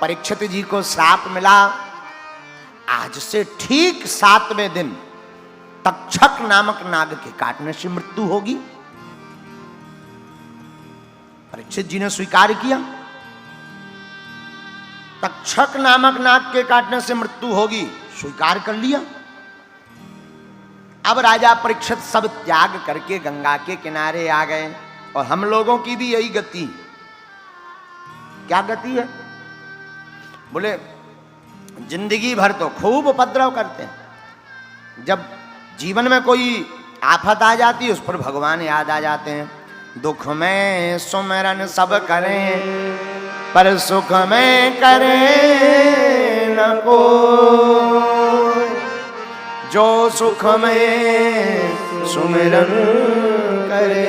परीक्षित जी को श्राप मिला, आज से ठीक 7वें दिन तक्षक नामक नाग के काटने से मृत्यु होगी। परीक्षित जी ने स्वीकार किया, तक्षक नामक नाग के काटने से मृत्यु होगी, स्वीकार कर लिया। अब राजा परीक्षित सब त्याग करके गंगा के किनारे आ गए। और हम लोगों की भी यही गति। क्या गति है? बोले जिंदगी भर तो खूब उपद्रव करते हैं, जब जीवन में कोई आफत आ जाती है उस पर भगवान याद आ जाते हैं। दुख में सुमिरन सब करें पर सुख में करें न कोई, जो सुख में सुमिरन करे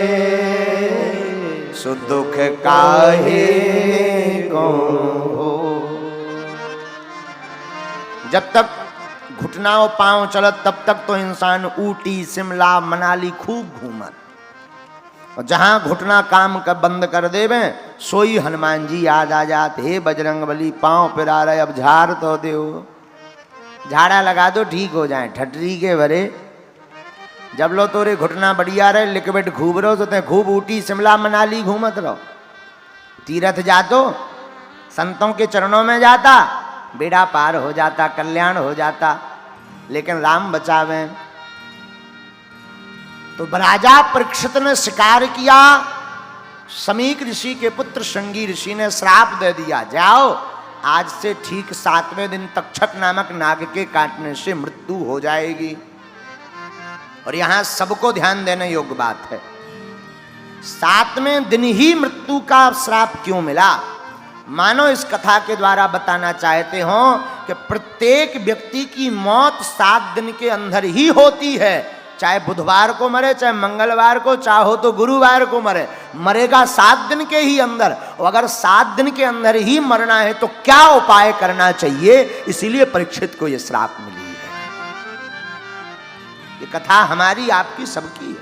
सो दुख काहे को हो। जब तक घुटनाओं पांव चलत तब तक तो इंसान ऊटी शिमला मनाली खूब घूमत, और जहां घुटना काम का बंद कर देवे सोई हनुमान जी याद आ जाते। हे बजरंग बली पांव पिरा रहे, अब झाड़ तो दो, झाड़ा लगा दो ठीक हो जाए। ठटरी के भरे जब लो तोरे घुटना बढ़िया रहे, लिक्विड खूब रहो तो ते खूब ऊटी शिमला मनाली घूमत रहो। तीरथ जातो संतों के चरणों में जाता, बेड़ा पार हो जाता, कल्याण हो जाता। लेकिन राम बचावे। तो राजा परीक्षित ने शिकार किया, समीक ऋषि के पुत्र श्रृंगी ऋषि ने श्राप दे दिया, जाओ आज से ठीक 7वें दिन तक्षक नामक नाग के काटने से मृत्यु हो जाएगी। और यहां सबको ध्यान देने योग्य बात है, 7वें दिन ही मृत्यु का श्राप क्यों मिला? मानो इस कथा के द्वारा बताना चाहते हो कि प्रत्येक व्यक्ति की मौत 7 दिन के अंदर ही होती है। चाहे बुधवार को मरे, चाहे मंगलवार को, चाहो तो गुरुवार को मरे, मरेगा 7 दिन के ही अंदर। और अगर 7 दिन के अंदर ही मरना है तो क्या उपाय करना चाहिए? इसीलिए परीक्षित को यह श्राप मिली है। ये कथा हमारी आपकी सबकी है।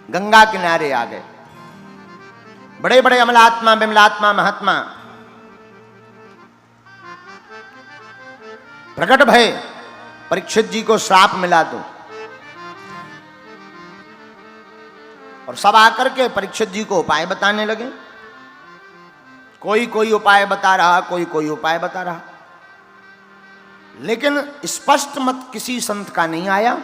गंगा किनारे आ गए, बड़े बड़े अमलात्मा बिमलात्मा महात्मा प्रकट भय। परीक्षित जी को श्राप मिला तो, और सब आकर के परीक्षित जी को उपाय बताने लगे। कोई कोई उपाय बता रहा, कोई कोई उपाय बता रहा, लेकिन स्पष्ट मत किसी संत का नहीं आया।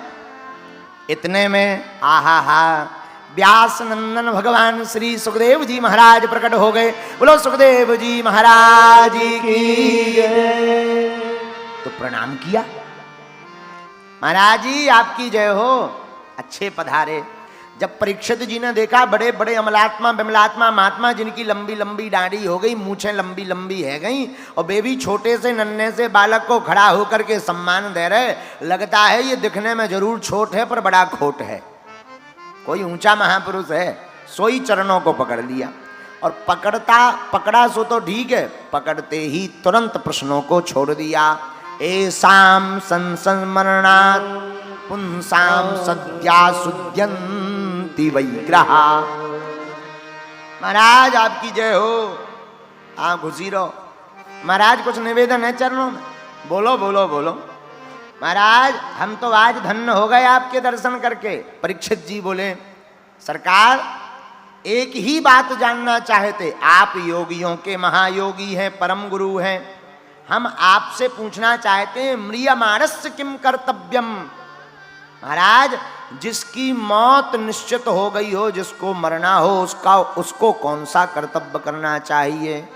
इतने में आहा हा व्यास नंदन भगवान श्री सुखदेव जी महाराज प्रकट हो गए। बोलो सुखदेव जी महाराज की। तो प्रणाम किया, महाराज जी आपकी जय हो, अच्छे पधारे। जब परीक्षित जी ने देखा बड़े बड़े अमलात्मा बिमलात्मा महात्मा जिनकी लंबी लंबी दाढ़ी हो गई, मूछें लंबी लंबी है गई, और बेबी छोटे से नन्हे से बालक को खड़ा होकर के सम्मान दे रहे, लगता है ये दिखने में जरूर छोट है पर बड़ा खोट है, कोई ऊंचा महापुरुष है। सोई चरणों को पकड़ लिया, और पकड़ा सो तो ठीक है, पकड़ते ही तुरंत प्रश्नों को छोड़ दिया। एसाम संसमरणात् पुंसाम सद्या सुद्यन्ति वैग्रहा। महाराज आपकी जय हो, घुसी रहो। महाराज कुछ निवेदन है चरणों में? बोलो बोलो बोलो। महाराज हम तो आज धन्य हो गए आपके दर्शन करके। परीक्षित जी बोले सरकार एक ही बात जानना चाहते, आप योगियों के महायोगी हैं, परम गुरु हैं, हम आपसे पूछना चाहते हैं म्रियमाणस्य किम कर्तव्यम। महाराज जिसकी मौत निश्चित हो गई हो, जिसको मरना हो, उसको कौन सा कर्तव्य करना चाहिए,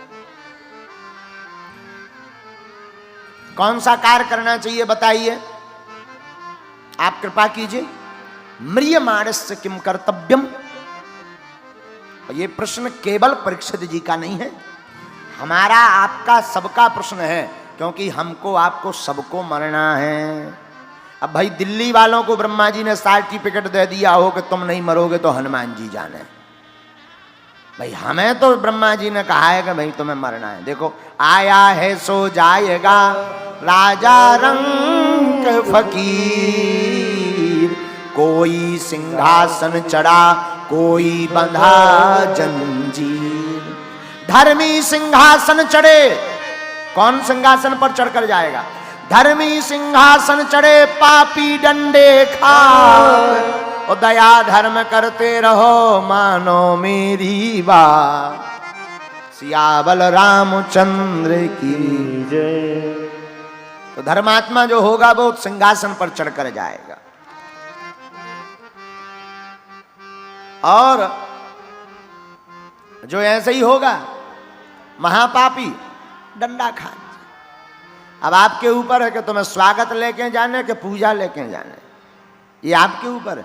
कौन सा कार्य करना चाहिए बताइए, आप कृपा कीजिए। म्रियमाणस्य किम कर्तव्यम। ये प्रश्न केवल परीक्षित जी का नहीं है, हमारा आपका सबका प्रश्न है, क्योंकि हमको आपको सबको मरना है। अब भाई दिल्ली वालों को ब्रह्मा जी ने सर्टिफिकेट दे दिया हो कि तुम नहीं मरोगे तो हनुमान जी जाने, भाई हमें तो ब्रह्मा जी ने कहा है कि भाई तुम्हें मरना है। देखो आया है सो जाएगा राजा रंग फकीर, कोई सिंहासन चढ़ा कोई बंधा जंजीर, धर्मी सिंहासन चढ़े। कौन सिंहासन पर चढ़कर जाएगा? धर्मी सिंहासन चढ़े, पापी डंडे खाए। और दया धर्म करते रहो, मानो मेरी बात। सियावल रामचंद्र की जय। तो धर्मात्मा जो होगा वो सिंहासन पर चढ़कर जाएगा। और जो ऐसे ही होगा महापापी, डंडा खा। अब आपके ऊपर है कि तुम्हें स्वागत लेके जाने कि पूजा लेके जाने, ये आपके ऊपर है।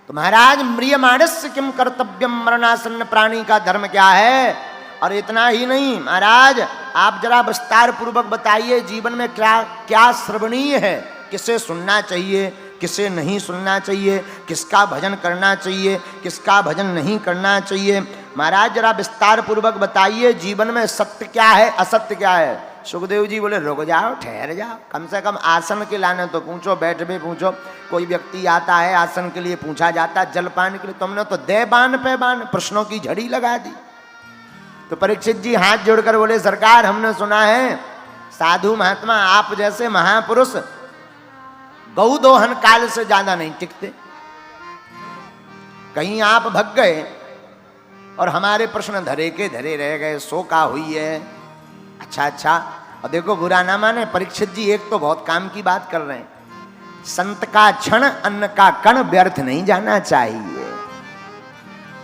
तो महाराज म्रियमाणस्य किम कर्तव्यम, मरणासन्न प्राणी का धर्म क्या है। और इतना ही नहीं महाराज, आप जरा विस्तार पूर्वक बताइए जीवन में क्या क्या श्रवणीय है, किसे सुनना चाहिए, किसे नहीं सुनना चाहिए, किसका भजन करना चाहिए, किसका भजन नहीं करना चाहिए। महाराज जरा विस्तार पूर्वक बताइए जीवन में सत्य क्या है, असत्य क्या है। सुखदेव जी बोले रुक जाओ, ठहर जाओ, कम से कम आसन के लाने तो पूछो, बैठ भी पूछो। कोई व्यक्ति आता है आसन के लिए पूछा जाता है, जलपान के लिए, तुमने तो दे बान पे बान प्रश्नों की झड़ी लगा दी। तो परीक्षित जी हाथ जोड़कर बोले सरकार, हमने सुना है साधु महात्मा आप जैसे महापुरुष गौ दोहन काल से ज्यादा नहीं टिकते। कहीं आप भग गए और हमारे प्रश्न धरे के धरे रह गए, शोका हुई है। अच्छा, और देखो बुरा ना माने परीक्षित जी, एक तो बहुत काम की बात कर रहे हैं। संत का क्षण अन्न का कण व्यर्थ नहीं जाना चाहिए।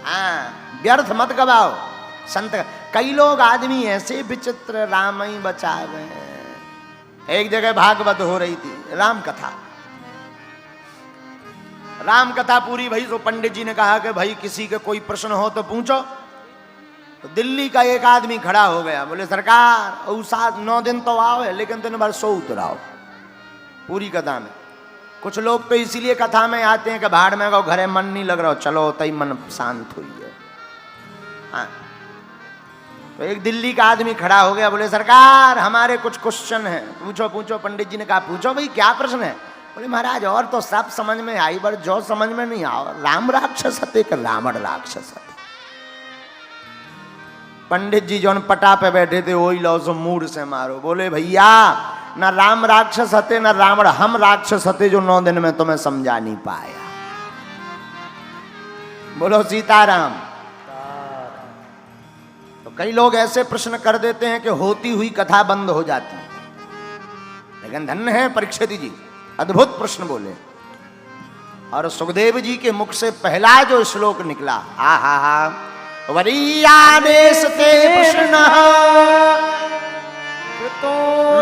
हाँ, व्यर्थ मत गवाओ संत। कई लोग आदमी ऐसे विचित्र, राम ही बचा गए। एक जगह भागवत हो रही थी, राम कथा पूरी भई। तो पंडित जी ने कहा कि भाई किसी के कोई प्रश्न हो तो पूछो। तो दिल्ली का एक आदमी खड़ा हो गया, बोले सरकार उसा 9 दिन तो आओ है, लेकिन दिन भर सो उतराओ पूरी कथा में। कुछ लोग तो इसीलिए कथा में आते हैं कि भाड़ में गो घरे मन नहीं लग रहा, चलो तई मन शांत हुई है। हाँ, तो एक दिल्ली का आदमी खड़ा हो गया, बोले सरकार हमारे कुछ क्वेश्चन है, पूछो। पंडित जी ने कहा पूछो भाई, क्या प्रश्न है। बोले महाराज और तो सब समझ में आई, पर जो समझ में नहीं आओ, राम राक्षस हते कि रावण राक्षस हते। पंडित जी जो पटा पे बैठे थे वही लो सो मूड से मारो। बोले भैया ना राम राक्षस हते ना रावण, हम राक्षस हते जो 9 दिन में तुम्हें समझा नहीं पाया। बोलो सीताराम। तो कई लोग ऐसे प्रश्न कर देते हैं कि होती हुई कथा बंद हो जाती है। लेकिन धन्य है परीक्षित जी, अद्भुत प्रश्न बोले। और सुखदेव जी के मुख से पहला जो श्लोक निकला, हा वरीयादेश ते प्रश्न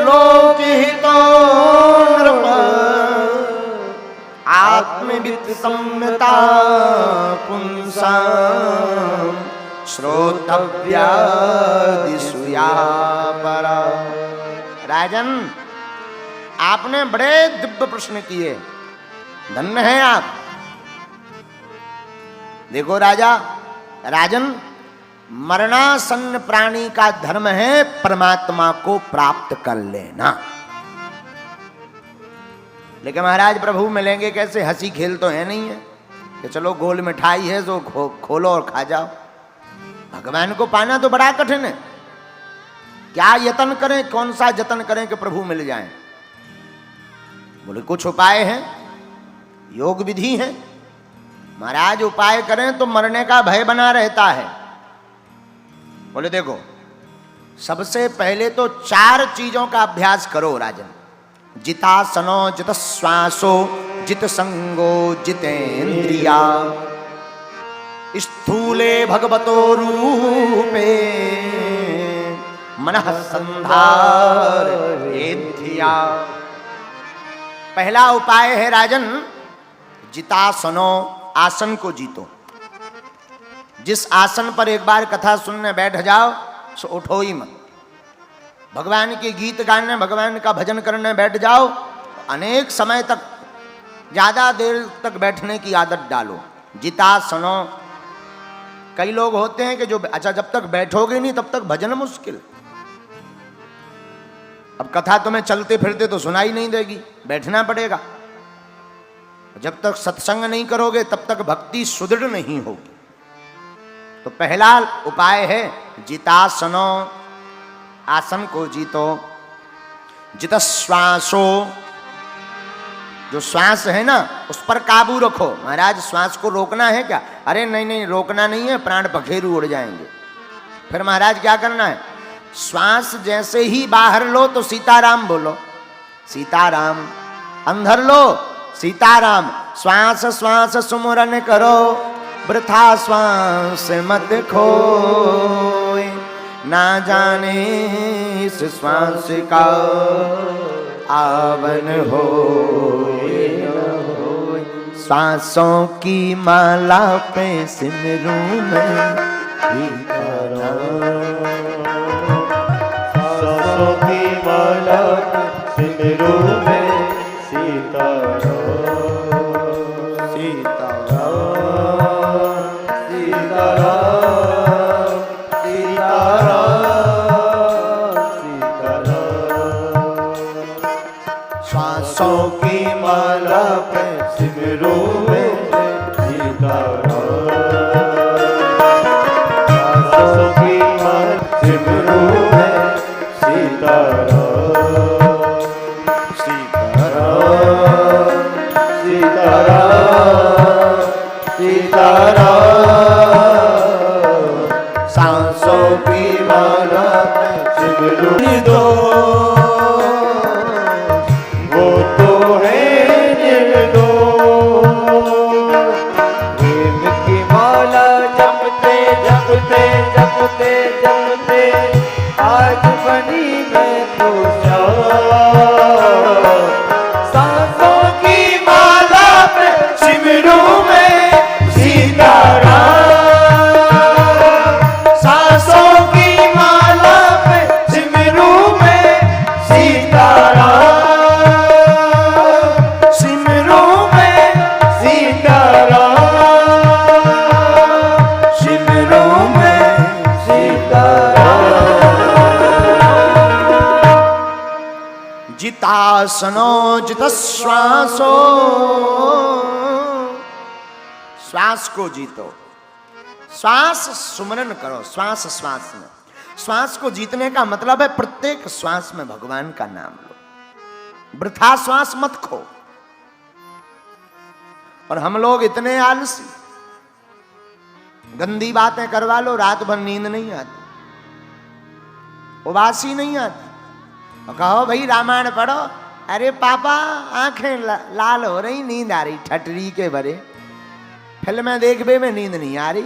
लोकहितो नृप आत्मवित् संयता पुंसा श्रोतव्या दिशुया परा। राजन आपने बड़े दिव्य प्रश्न किए, धन्य हैं आप। देखो राजन मरणासन्न प्राणी का धर्म है परमात्मा को प्राप्त कर लेना। लेकिन महाराज प्रभु मिलेंगे कैसे, हंसी खेल तो है नहीं है कि चलो गोल मिठाई है तो खोलो और खा जाओ। भगवान को पाना तो बड़ा कठिन है। क्या यत्न करें, कौन सा जतन करें कि प्रभु मिल जाएं। बोले कुछ उपाय हैं, योग विधि है। महाराज उपाय करें तो मरने का भय बना रहता है। बोले देखो सबसे पहले तो 4 चीजों का अभ्यास करो राजन। जितासनो जित श्वासो जित संगो जितेन्द्रिया स्थूले भगवतो रूपे मनः संधारयेद्धिया। पहला उपाय है राजन, जितासनो, आसन को जीतो। जिस आसन पर एक बार कथा सुनने बैठ जाओ सो उठो ही मत। भगवान के गीत गाने, भगवान का भजन करने बैठ जाओ, अनेक समय तक, ज्यादा देर तक बैठने की आदत डालो। जितासनो। कई लोग होते हैं कि जो अच्छा जब तक बैठोगे नहीं तब तक भजन मुश्किल। अब कथा तुम्हें चलते फिरते तो सुनाई नहीं देगी, बैठना पड़ेगा। जब तक सत्संग नहीं करोगे तब तक भक्ति सुदृढ़ नहीं होगी। तो पहला उपाय है जितासनो, आसन को जीतो। जितश्वासो, जो श्वास है ना उस पर काबू रखो। महाराज श्वास को रोकना है क्या? अरे नहीं नहीं, रोकना नहीं है, प्राण पखेरु उड़ जाएंगे। फिर महाराज क्या करना है? श्वास जैसे ही बाहर लो तो सीताराम बोलो, सीताराम। अंदर लो, सीताराम। श्वास श्वास सुमरन करो, वृथा श्वास मत खोए, ना जाने इस श्वास का आवन हो न होए। श्वासों की माला पे सिमरूं मैं सीताराम, श्वासों की माला पे सिमरूं मैं सीताराम, श्वासों की माला पे सिमरूं मैं सीताराम, श्वासों की माला सिमरूं मैं सीताराम, सीताराम सीताराम सीताराम। सांसों की माला पे सिमरूं दो, वो तो है निर्दोष। प्रेम की माला जपते जपते जपते जपते आज बनी मैं तो शाम। सांसों की माला पे सिमरूं मैं सीताराम, सांसों की माला पे सिमरूं मैं सीताराम, सिमरूं मैं सीताराम, सिमरूं मैं सीताराम। जितासनो जितश्वासो, श्वास को जीतो। श्वास सुमरन करो, श्वास श्वास में। श्वास को जीतने का मतलब है प्रत्येक श्वास में भगवान का नाम लो, वृथा श्वास मत खो। और हम लोग इतने आलसी, गंदी बातें करवा लो, रात भर नींद नहीं आती, उबासी नहीं आती। और कहो भाई रामायण पढ़ो, अरे पापा आंखें लाल हो रही, नींद आ रही, ठटरी के भरे। फिल्में देखने में नींद नहीं आ रही।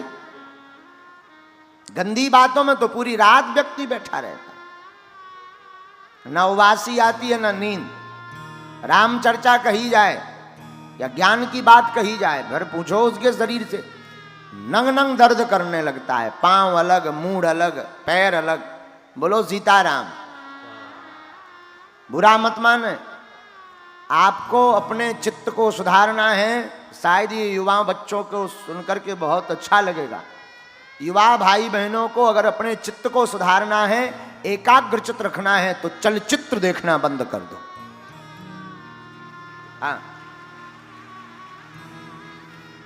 गंदी बातों में तो पूरी रात व्यक्ति बैठा रहता, ना उबासी आती है ना नींद। राम चर्चा कही जाए या ज्ञान की बात कही जाए, घर पूछो उसके शरीर से, नंग नंग दर्द करने लगता है, पांव अलग, मूड अलग, पैर अलग। बोलो सीताराम। बुरा मत माने, आपको अपने चित्त को सुधारना है। शायद ये युवा बच्चों को सुनकर के बहुत अच्छा लगेगा। युवा भाई बहनों को अगर अपने चित्त को सुधारना है, एकाग्र चित्त रखना है, तो चलचित्र देखना बंद कर दो। हाँ,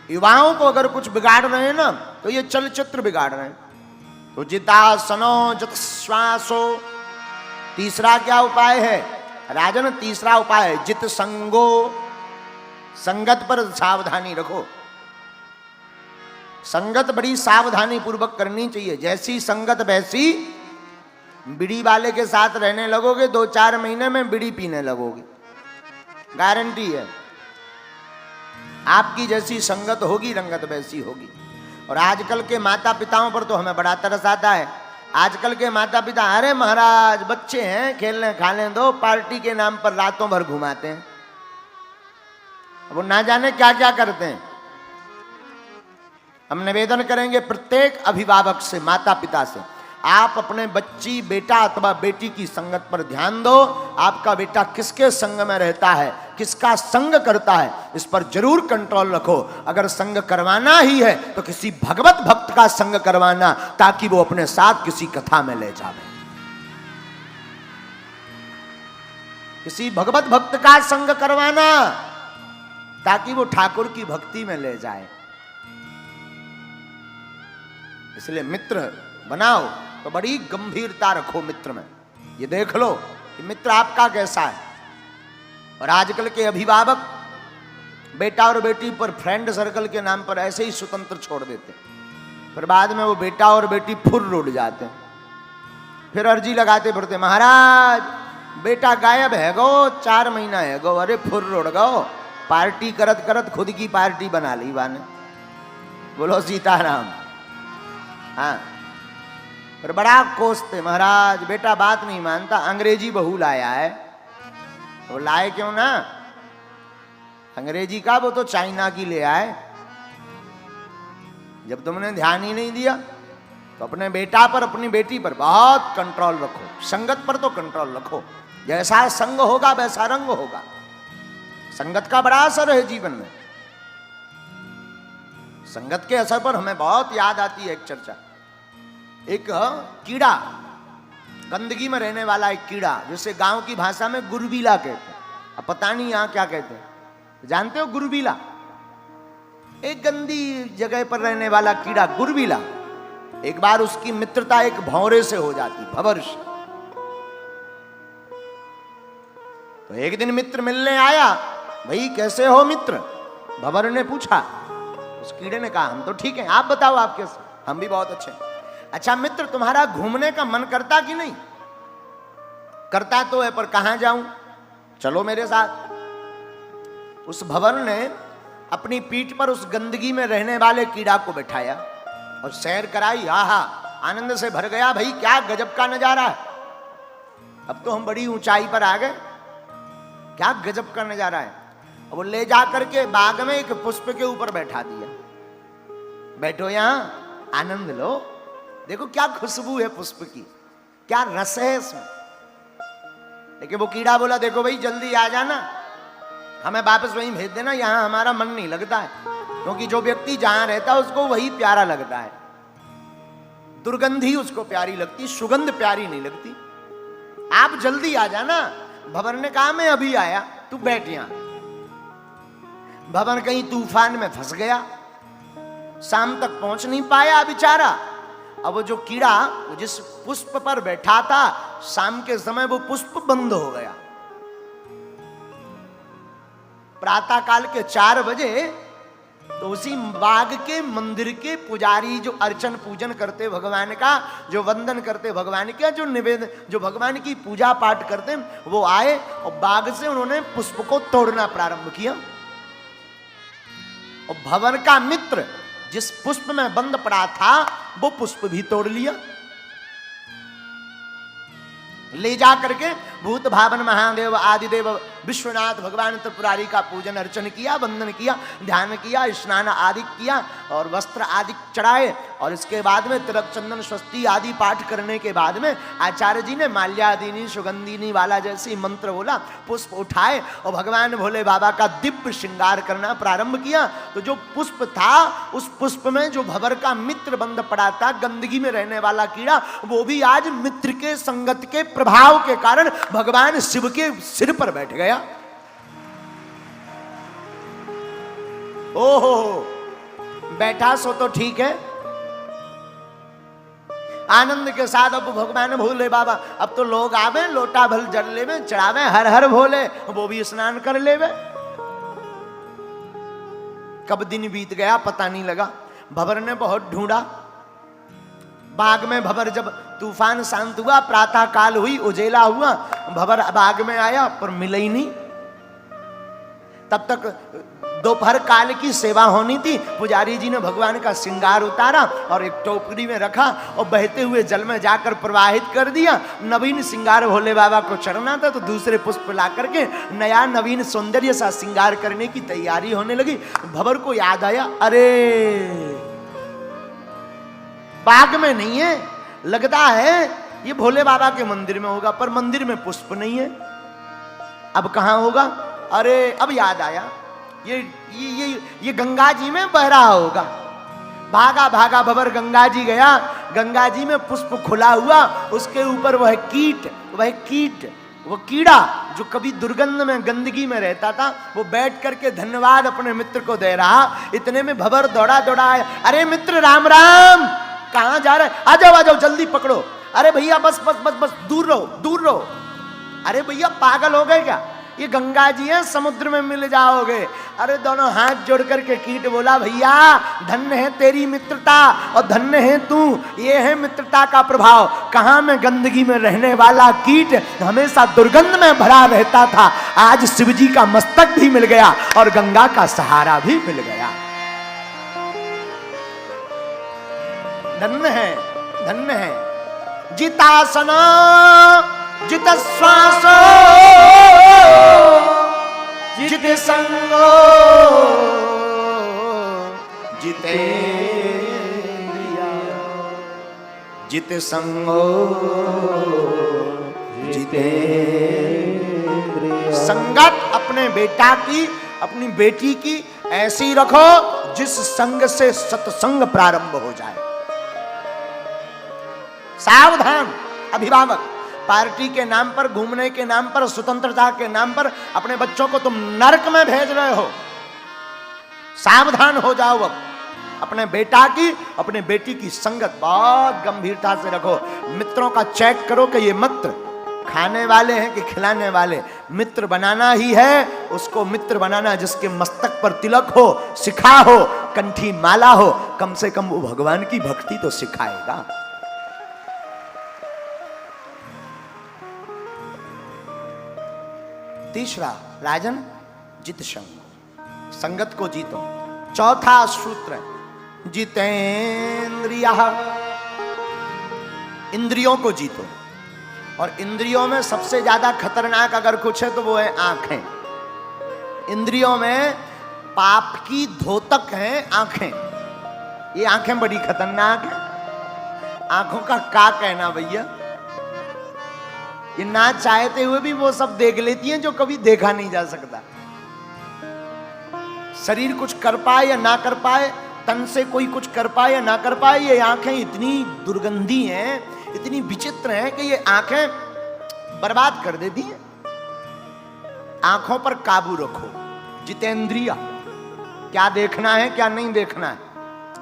युवाओं को अगर कुछ बिगाड़ रहे हैं ना, तो ये चलचित्र बिगाड़ रहे हैं। तो जितासनो जितश्वासो। तीसरा क्या उपाय है राजन? तीसरा उपाय है जित संगो। संगत पर सावधानी रखो। संगत बड़ी सावधानी पूर्वक करनी चाहिए। जैसी संगत वैसी। बीड़ी वाले के साथ रहने लगोगे, 2-4 महीने में बीड़ी पीने लगोगे, गारंटी है। आपकी जैसी संगत होगी, रंगत वैसी होगी। और आजकल के माता पिताओं पर तो हमें बड़ा तरस आता है। आजकल के माता पिता, अरे महाराज बच्चे हैं, खेलने खाने दो, पार्टी के नाम पर रातों भर घुमाते हैं। वो ना जाने क्या क्या करते हैं। हम निवेदन करेंगे प्रत्येक अभिभावक से, माता पिता से, आप अपने बच्ची, बेटा अथवा बेटी की संगत पर ध्यान दो। आपका बेटा किसके संग में रहता है, किसका संग करता है, इस पर जरूर कंट्रोल रखो। अगर संग करवाना ही है तो किसी भगवत भक्त का संग करवाना, ताकि वो अपने साथ किसी कथा में ले जावे। किसी भगवत भक्त का संग करवाना, ताकि वो ठाकुर की भक्ति में ले जाए। इसलिए मित्र बनाओ तो बड़ी गंभीरता रखो मित्र में। ये देख लो कि मित्र आपका कैसा है। और आजकल के अभिभावक बेटा और बेटी पर फ्रेंड सर्कल के नाम पर ऐसे ही स्वतंत्र छोड़ देते, फिर बाद में वो बेटा और बेटी फुर उड़ जाते हैं, फिर अर्जी लगाते फिरते, महाराज बेटा गायब है गो, 4 महीना है गो। अरे फुर उड़ गो, पार्टी करत करत खुद की पार्टी बना ली बाने। बोलो सीताराम। हाँ, फिर बड़ा कोसते, महाराज बेटा बात नहीं मानता, अंग्रेजी बहू लाया है। वो लाए क्यों ना, अंग्रेजी का वो तो चाइना की ले आए। जब तुमने ध्यान ही नहीं दिया तो अपने बेटा पर अपनी बेटी पर बहुत कंट्रोल रखो, संगत पर तो कंट्रोल रखो। जैसा संग होगा वैसा रंग होगा। संगत का बड़ा असर है जीवन में। संगत के असर पर हमें बहुत याद आती है एक चर्चा। एक कीड़ा, गंदगी में रहने वाला एक कीड़ा, जिसे गांव की भाषा में गुरबीला कहते हैं। अब पता नहीं यहां क्या कहते हैं, जानते हो गुरबीला? एक गंदी जगह पर रहने वाला कीड़ा गुरबीला। एक बार उसकी मित्रता एक भौरे से हो जाती, भंवर से। तो एक दिन मित्र मिलने आया, भाई कैसे हो मित्र? भंवर ने पूछा। उस कीड़े ने कहा हम तो ठीक हैं, आप बताओ आप कैसे? हम भी बहुत अच्छे हैं। अच्छा मित्र, तुम्हारा घूमने का मन करता कि नहीं? करता तो है, पर कहां जाऊं? चलो मेरे साथ। उस भंवर ने अपनी पीठ पर उस गंदगी में रहने वाले कीड़ा को बैठाया और सैर कराई। आहा, आनंद से भर गया। भाई क्या गजब का नजारा है, अब तो हम बड़ी ऊंचाई पर आ गए, क्या गजब का नजारा है। वो ले जा करके बाग में एक पुष्प के ऊपर बैठा दिया। बैठो यहां, आनंद लो, देखो क्या खुशबू है पुष्प की, क्या रस है इसमें। लेकिन वो कीड़ा बोला देखो भाई जल्दी आ जाना, हमें वापस वहीं भेज देना, यहां हमारा मन नहीं लगता है। क्योंकि जो व्यक्ति जहां रहता है उसको वही प्यारा लगता है, दुर्गंधी उसको प्यारी लगती, सुगंध प्यारी नहीं लगती। आप जल्दी आ जाना। भंवर ने कहा मैं अभी आया, तू बैठ यहां। भंवर कहीं तूफान में फंस गया, शाम तक पहुंच नहीं पाया बेचारा। अब वो जो कीड़ा जिस पुष्प पर बैठा था, शाम के समय वो पुष्प बंद हो गया। प्रातः काल के 4 बजे तो उसी बाग के मंदिर के पुजारी जो अर्चन पूजन करते भगवान का, जो वंदन करते भगवान का, जो निवेदन, जो भगवान की पूजा पाठ करते, वो आए और बाग से उन्होंने पुष्प को तोड़ना प्रारंभ किया। और भंवर का मित्र जिस पुष्प में बंद पड़ा था वो पुष्प भी तोड़ लिया। ले जा करके भूत भावन महादेव आदिदेव विश्वनाथ भगवान त्रिपुरारी का पूजन अर्चन किया, वंदन किया, ध्यान किया, स्नान आदि किया और वस्त्र आदि चढ़ाए। और इसके बाद में तिलक चंदन स्वस्ति आदि पाठ करने के बाद में आचार्य जी ने माल्यादिनी सुगंधिनी वाला जैसे मंत्र बोला, पुष्प उठाए और भगवान भोले बाबा का दिव्य श्रृंगार करना प्रारंभ किया। तो जो पुष्प था, उस पुष्प में जो भंवर का मित्र बंद पड़ा था, गंदगी में रहने वाला कीड़ा, वो भी आज मित्र के संगत के प्रभाव के कारण भगवान शिव के सिर पर बैठ गया। ओहो, बैठा सो तो ठीक है। आनंद के साथ अब भगवान भोले बाबा, अब तो लोग आवे लोटा भल जल लेवे, चढ़ावे हर हर भोले, वो भी स्नान कर लेवे। कब दिन बीत गया पता नहीं लगा। भंवर ने बहुत ढूंढा बाग में। भंवर जब तूफान शांत हुआ, प्रातः काल हुई, उजेला हुआ, भंवर बाग में आया पर मिला ही नहीं। तब तक दोपहर काल की सेवा होनी थी। पुजारी जी ने भगवान का श्रृंगार उतारा और एक टोकरी में रखा और बहते हुए जल में जाकर प्रवाहित कर दिया। नवीन श्रृंगार भोले बाबा को चढ़ना था तो दूसरे पुष्प ला करके नया नवीन सौंदर्य सा श्रृंगार करने की तैयारी होने लगी। भंवर को याद आया, अरे बाग में नहीं है, लगता है ये भोले बाबा के मंदिर में होगा, पर मंदिर में पुष्प नहीं है। अब कहां होगा? अरे अब याद आया, ये गंगा जी में बह रहा होगा। भागा भागा भंवर गंगा जी गया। गंगा जी में पुष्प खुला हुआ, उसके ऊपर वह कीट, वो कीड़ा जो कभी दुर्गंध में गंदगी में रहता था, वो बैठ करके धन्यवाद अपने मित्र को दे रहा। इतने में भंवर दौड़ा दौड़ा आया, अरे मित्र राम राम, कहां जा रहे? आ जाओ आ जाओ, जल्दी पकड़ो। अरे भैया बस बस बस बस, दूर रहो दूर रहो। अरे भैया पागल हो गए क्या? ये गंगा जी है, समुद्र में मिल जाओगे। अरे दोनों हाथ जोड़ करके कीट बोला, भैया धन्य है तेरी मित्रता और धन्य है तू, ये है मित्रता का प्रभाव। कहां में गंदगी में रहने वाला कीट हमेशा दुर्गंध में भरा रहता था, आज शिव जी का मस्तक भी मिल गया और गंगा का सहारा भी मिल गया। धन्य है धन्य है। जितासना जित श्वासो जित संगो जितेन्द्रिया जित संगो जितेन्द्रिया। संगत अपने बेटा की अपनी बेटी की ऐसी रखो जिस संग से सत्संग प्रारंभ हो जाए। सावधान अभिभावक, पार्टी के नाम पर, घूमने के नाम पर, स्वतंत्रता के नाम पर अपने बच्चों को तुम नरक में भेज रहे हो। सावधान हो जाओ। अब अपने बेटा की अपने बेटी की संगत बहुत गंभीरता से रखो। मित्रों का चेक करो कि ये मित्र खाने वाले हैं कि खिलाने वाले। मित्र बनाना ही है, उसको मित्र बनाना जिसके मस्तक पर तिलक हो, सिखा हो, कंठी माला हो, कम से कम वो भगवान की भक्ति तो सिखाएगा। तीसरा राजन, जित संग, संगत को जीतो। चौथा सूत्र, जितेन्द्रिया, इंद्रियों को जीतो। और इंद्रियों में सबसे ज्यादा खतरनाक अगर कुछ है तो वो है आंखें। इंद्रियों में पाप की धोतक है आंखें। ये आंखें बड़ी खतरनाक है। आंखों का क्या कहना भैया, ये ना चाहते हुए भी वो सब देख लेती हैं जो कभी देखा नहीं जा सकता। शरीर कुछ कर पाए या ना कर पाए, तन से कोई कुछ कर पाए या ना कर पाए, ये आंखें इतनी दुर्गंधी हैं, इतनी विचित्र हैं कि ये आंखें बर्बाद कर देती हैं। आंखों पर काबू रखो। जितेंद्रिया, क्या देखना है क्या नहीं देखना है,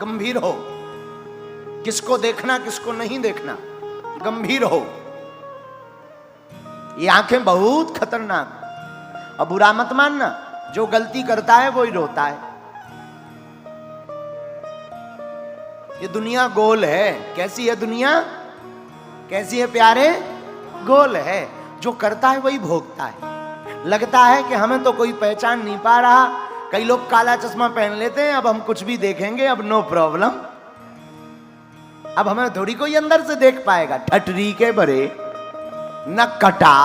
गंभीर हो। किसको देखना किसको नहीं देखना, गंभीर हो। ये आंखें बहुत खतरनाक। अब बुरा मत मानना, जो गलती करता है वो ही रोता है। ये दुनिया गोल है। कैसी है दुनिया, कैसी है प्यारे, गोल है। जो करता है वही भोगता है। लगता है कि हमें तो कोई पहचान नहीं पा रहा। कई लोग काला चश्मा पहन लेते हैं, अब हम कुछ भी देखेंगे, अब नो प्रॉब्लम, अब हमें थोड़ी कोई अंदर से देख पाएगा। ठटरी के बरे न कटा,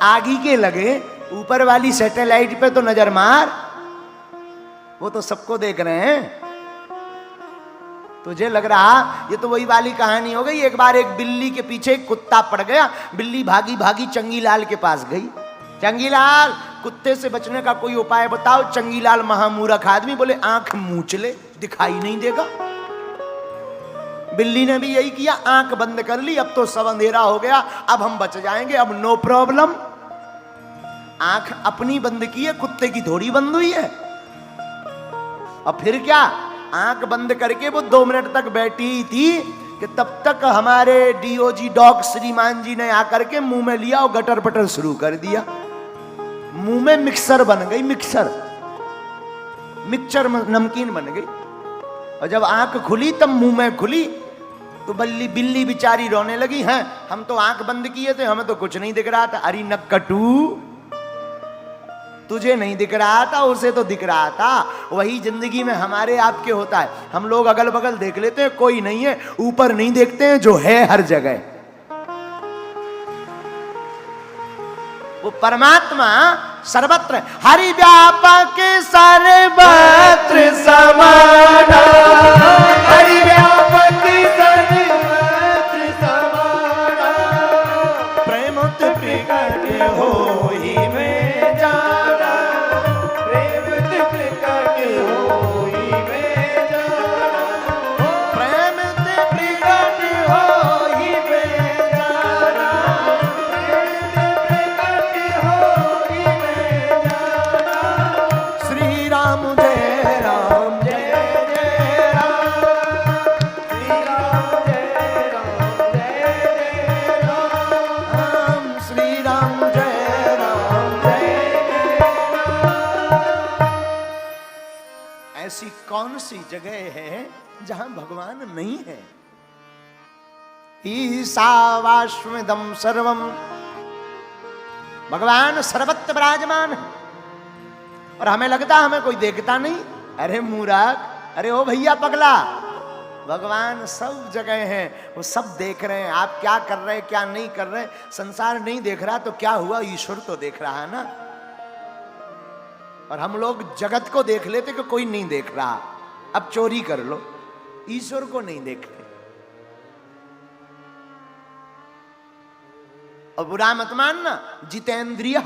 आगी के लगे, ऊपर वाली सैटेलाइट पे तो नजर मार, वो तो सबको देख रहे हैं। तुझे लग रहा ये तो वही वाली कहानी हो गई। एक बार एक बिल्ली के पीछे एक कुत्ता पड़ गया। बिल्ली भागी भागी चंगीलाल के पास गई। चंगीलाल, कुत्ते से बचने का कोई उपाय बताओ। चंगीलाल महामूर्ख आदमी, बोले आंख मूंछ ले, दिखाई नहीं देगा। बिल्ली ने भी यही किया, आंख बंद कर ली। अब तो सब अंधेरा हो गया, अब हम बच जाएंगे, अब नो प्रॉब्लम। आंख अपनी बंद की है, कुत्ते की थोड़ी बंद हुई है। अब फिर क्या, आंख बंद करके वो 2 मिनट तक बैठी थी कि तब तक हमारे डीओजी डॉग श्रीमान जी ने आकर के मुंह में लिया और गटर पटर शुरू कर दिया। मुंह में मिक्सर बन गई, मिक्सचर नमकीन बन गई। और जब आंख खुली तब मुंह में खुली तो बिल्ली बेचारी रोने लगी। हैं, हम तो आंख बंद किए थे, हमें तो कुछ नहीं दिख रहा था। अरे नक्कटू, तुझे नहीं दिख रहा था, उसे तो दिख रहा था। वही जिंदगी में हमारे आपके होता है। हम लोग अगल बगल देख लेते हैं, कोई नहीं है, ऊपर नहीं देखते हैं जो है हर जगह। वो परमात्मा सर्वत्र, हरि व्यापक सर्वत्र समाना, हरि व्यापक सर्वत्र समाना, प्रेमत प्रकट होई में जाना, प्रेमत प्रकट होई में जाना, प्रेमत प्रकट होई में जाना, प्रेमत प्रकट होई में जाना। श्री राम जय राम जय जय राम, जहां भगवान नहीं है। ईशावास्मिदं सर्वम, भगवान सर्वत्र विराजमान है और हमें लगता हमें कोई देखता नहीं। अरे मूर्ख, अरे ओ भैया पगला, भगवान सब जगह हैं, वो सब देख रहे हैं। आप क्या कर रहे हैं क्या नहीं कर रहे, संसार नहीं देख रहा तो क्या हुआ, ईश्वर तो देख रहा है ना। और हम लोग जगत को देख लेते कि कोई नहीं देख रहा, अब चोरी कर लो, ईश्वर को नहीं देखते। और बुरा मत मानना, जितेंद्रिय,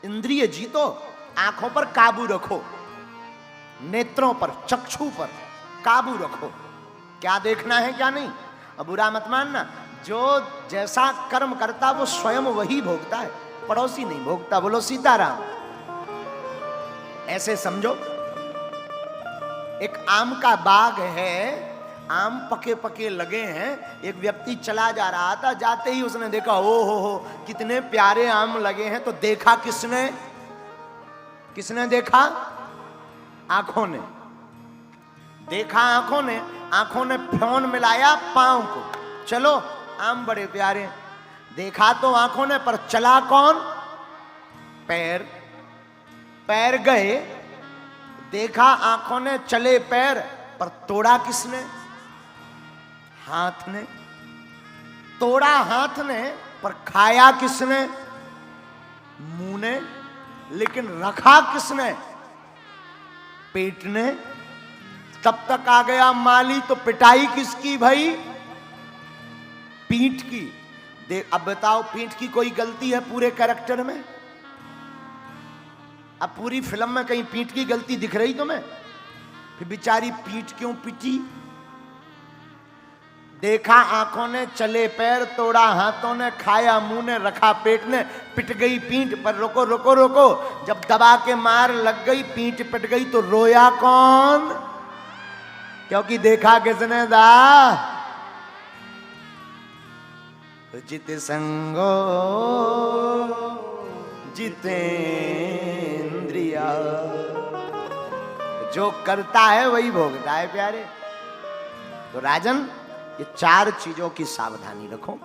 इंद्रिय जीतो, आंखों पर काबू रखो, नेत्रों पर, चक्षु पर काबू रखो, क्या देखना है क्या नहीं। और बुरा मत मानना, जो जैसा कर्म करता वो स्वयं वही भोगता है, पड़ोसी नहीं भोगता। बोलो सीताराम। ऐसे समझो, एक आम का बाग है, आम पके पके लगे हैं, एक व्यक्ति चला जा रहा था, जाते ही उसने देखा ओ हो कितने प्यारे आम लगे हैं। तो देखा किसने, किसने देखा, आंखों ने देखा, आंखों ने फोन मिलाया पांव को, चलो आम बड़े प्यारे। देखा तो आंखों ने, पर चला कौन, पैर, पैर गए। देखा आंखों ने, चले पैर, पर तोड़ा किसने, हाथ ने। तोड़ा हाथ ने, पर खाया किसने, मुंह ने। लेकिन रखा किसने, पेट ने। तब तक आ गया माली, तो पिटाई किसकी भाई, पीठ की। देख अब बताओ, पीठ की कोई गलती है पूरे कैरेक्टर में? अब पूरी फिल्म में कहीं पीठ की गलती दिख रही तुम्हें? फिर बेचारी पीठ क्यों पिटी? देखा आंखों ने, चले पैर, तोड़ा हाथों ने, खाया मुंह ने, रखा पेट ने, पिट गई पीठ। पर रोको रोको रोको, जब दबा के मार लग गई, पीठ पिट गई, तो रोया कौन? क्योंकि देखा किसने दा, जित संगो जितेंद्रिया, जो करता है वही भोगता है प्यारे। तो राजन, ये चार चीजों की सावधानी रखो।